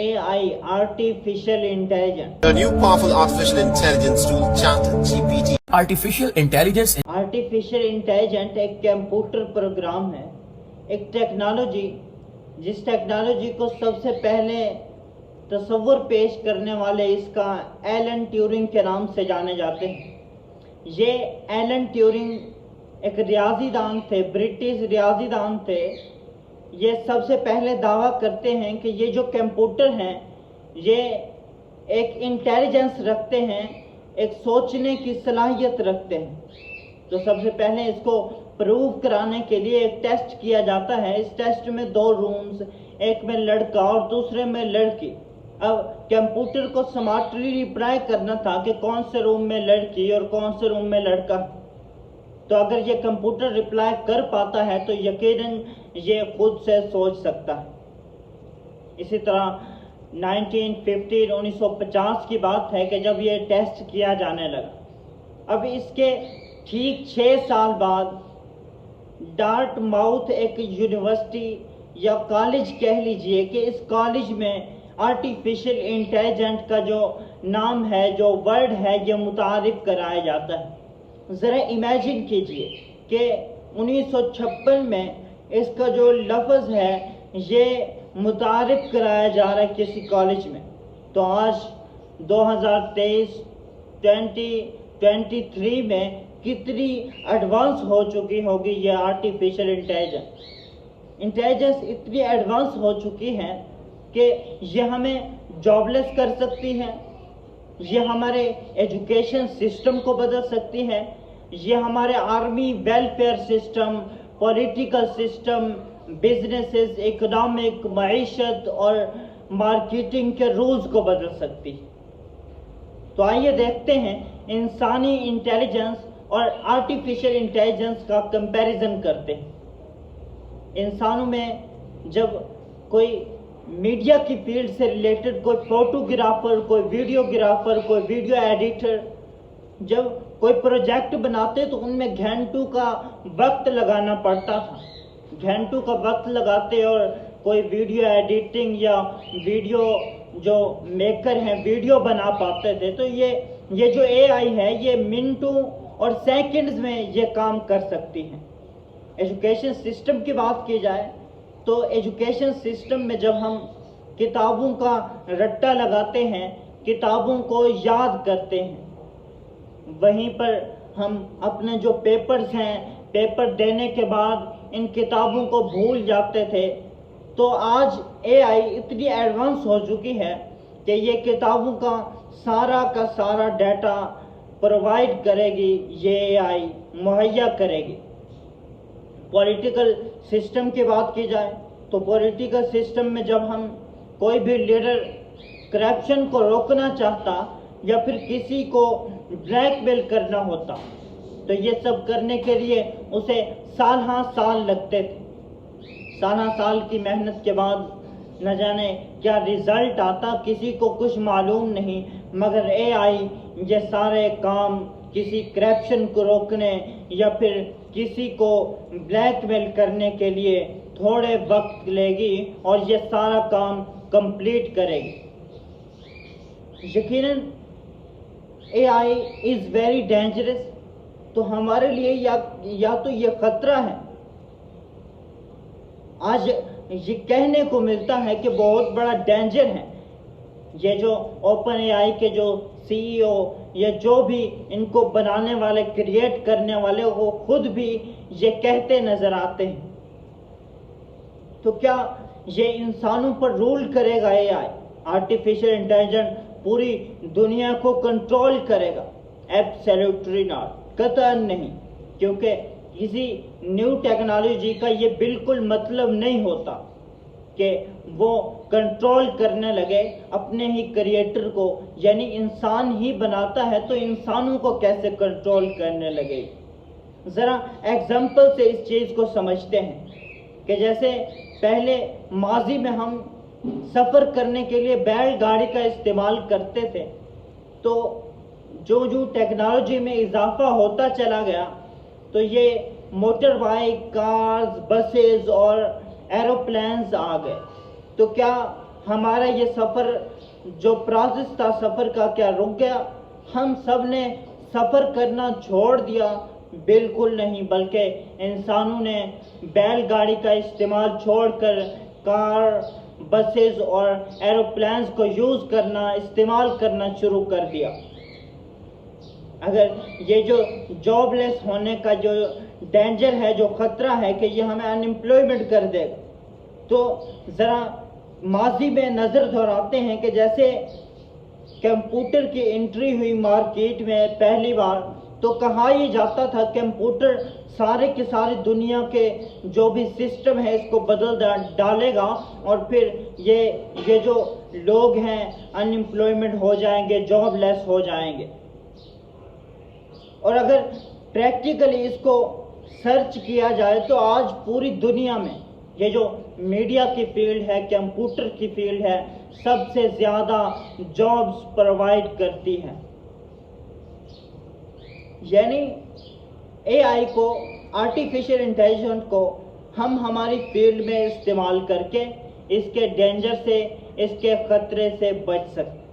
AI, artificial intelligence. The new powerful artificial intelligence tool ChatGPT. Artificial intelligence artificial intelligent एक computer program है, एक technology, जिस technology को सबसे पहले तस्वुर पेश करने वाले इसका एलन ट्यूरिंग के नाम से जाने जाते हैं। ये एलन ट्यूरिंग एक रियाजीदान थे, ब्रिटिश रियाजीदान थे। ये सबसे पहले दावा करते हैं कि ये जो कंप्यूटर हैं ये एक इंटेलिजेंस रखते हैं, एक सोचने की सलाहियत रखते हैं। तो सबसे पहले इसको प्रूव कराने के लिए एक टेस्ट किया जाता है। इस टेस्ट में 2 रूम्स, एक में लड़का और दूसरे में लड़की। अब कंप्यूटर को स्मार्टली रिप्लाई करना था कि कौन से रूम में लड़की और कौन से रूम में लड़का। तो अगर ये कंप्यूटर रिप्लाई कर पाता है तो यकीनन ये खुद से सोच सकता है। इसी तरह 1950 की बात है कि जब ये टेस्ट किया जाने लगा। अब इसके ठीक 6 साल बाद डार्टमाउथ एक यूनिवर्सिटी या कॉलेज कह लीजिए कि इस कॉलेज में आर्टिफिशियल इंटेलिजेंट का जो नाम है, जो वर्ड है, ये मुतारिफ कराया जाता है। ज़रा इमेजिन कीजिए कि 1956 में इसका जो लफ्ज़ है ये मुतारिफ कराया जा रहा है किसी कॉलेज में। तो आज 2023 2023 में कितनी एडवांस हो चुकी होगी ये आर्टिफिशियल इंटेलिजेंस इतनी एडवांस हो चुकी है कि ये हमें जॉबलेस कर सकती है, ये हमारे एजुकेशन सिस्टम को बदल सकती है, ये हमारे army welfare system, political system, businesses, economic, मईशत और मार्केटिंग के रूल्स को बदल सकती है। तो आइए देखते हैं इंसानी इंटेलिजेंस और आर्टिफिशियल इंटेलिजेंस का कंपैरिजन करते हैं। इंसानों में जब कोई मीडिया की फील्ड से रिलेटेड कोई फोटोग्राफर, कोई वीडियोग्राफर, कोई वीडियो एडिटर जब कोई प्रोजेक्ट बनाते तो उनमें घंटों का वक्त लगाना पड़ता था। घंटों का वक्त लगाते और कोई वीडियो एडिटिंग या वीडियो जो मेकर हैं वीडियो बना पाते थे। तो ये जो एआई है ये मिनटों और सेकंड्स में ये काम कर सकती है। एजुकेशन सिस्टम की बात की जाए तो एजुकेशन सिस्टम में जब हम किताबों का रट्टा लगाते हैं, किताबों को याद करते हैं, वहीं पर हम अपने जो पेपर्स हैं, पेपर देने के बाद इन किताबों को भूल जाते थे। तो आज एआई इतनी एडवांस हो चुकी है कि ये किताबों का सारा डाटा प्रोवाइड करेगी, ये एआई मुहैया करेगी। पॉलिटिकल सिस्टम की बात की जाए तो पॉलिटिकल सिस्टम में जब हम कोई भी लीडर करप्शन को रोकना चाहता या फिर किसी को ब्लैकमेल करना होता तो ये सब करने के लिए उसे साल लगते थे। साल की मेहनत के बाद न जाने क्या रिजल्ट आता, किसी को कुछ मालूम नहीं। मगर एआई ये सारे काम किसी करप्शन को रोकने या फिर किसी को ब्लैकमेल करने के लिए थोड़े वक्त लेगी और ये सारा काम कंप्लीट करेगी। यकीनन एआई इज़ वेरी डेंजरस। तो हमारे लिए या तो ये खतरा है। आज ये कहने को मिलता है कि बहुत बड़ा डेंजर है। ये जो ओपन एआई के जो सीईओ या जो भी इनको बनाने वाले, क्रिएट करने वाले, वो खुद भी ये कहते नजर आते हैं। तो क्या ये इंसानों पर रूल करेगा एआई? आर्टिफिशियल इंटेलिजेंस पूरी दुनिया को कंट्रोल करेगा? एब्सोल्युटली नॉट, कतई नहीं। क्योंकि किसी न्यू टेक्नोलॉजी का ये बिल्कुल मतलब नहीं होता कि वो कंट्रोल करने लगे अपने ही क्रिएटर को, यानी इंसान ही बनाता है तो इंसानों को कैसे कंट्रोल करने लगे। ज़रा एग्जाम्पल से इस चीज़ को समझते हैं कि जैसे पहले माजी में हम सफ़र करने के लिए बैलगाड़ी का इस्तेमाल करते थे, तो जो टेक्नोलॉजी में इजाफा होता चला गया तो ये मोटर बाइक, कार्स, बसेस और एरोप्लेन्स आ गए। तो क्या ہمارا یہ سفر جو پروسیس تھا سفر کا کیا رک گیا؟ ہم سب نے سفر کرنا چھوڑ دیا؟ بالکل نہیں، بلکہ انسانوں نے بیل گاڑی کا استعمال چھوڑ کر کار، بسز اور ایروپلینز کو استعمال کرنا شروع کر دیا۔ اگر یہ جو جاب لیس ہونے کا جو ڈینجر ہے، جو خطرہ ہے کہ یہ ہمیں ان امپلائمنٹ کر دے گا، تو ذرا ماضی میں نظر دہراتے ہیں کہ جیسے کمپیوٹر کی انٹری ہوئی مارکیٹ میں پہلی بار، تو کہا یہ جاتا تھا کمپیوٹر سارے کے سارے دنیا کے جو بھی سسٹم ہے اس کو بدل ڈالے گا، اور پھر یہ جو لوگ ہیں ان امپلائمنٹ ہو جائیں گے، جاب لیس ہو جائیں گے۔ اور اگر پریکٹیکلی اس کو سرچ کیا جائے تو آج پوری دنیا میں یہ جو میڈیا کی فیلڈ ہے، کمپیوٹر کی فیلڈ ہے، سب سے زیادہ جابز پرووائڈ کرتی ہے۔ یعنی اے آئی کو، آرٹیفیشل انٹیلیجنس کو ہم ہماری فیلڈ میں استعمال کر کے اس کے ڈینجر سے، اس کے خطرے سے بچ سکتے ہیں۔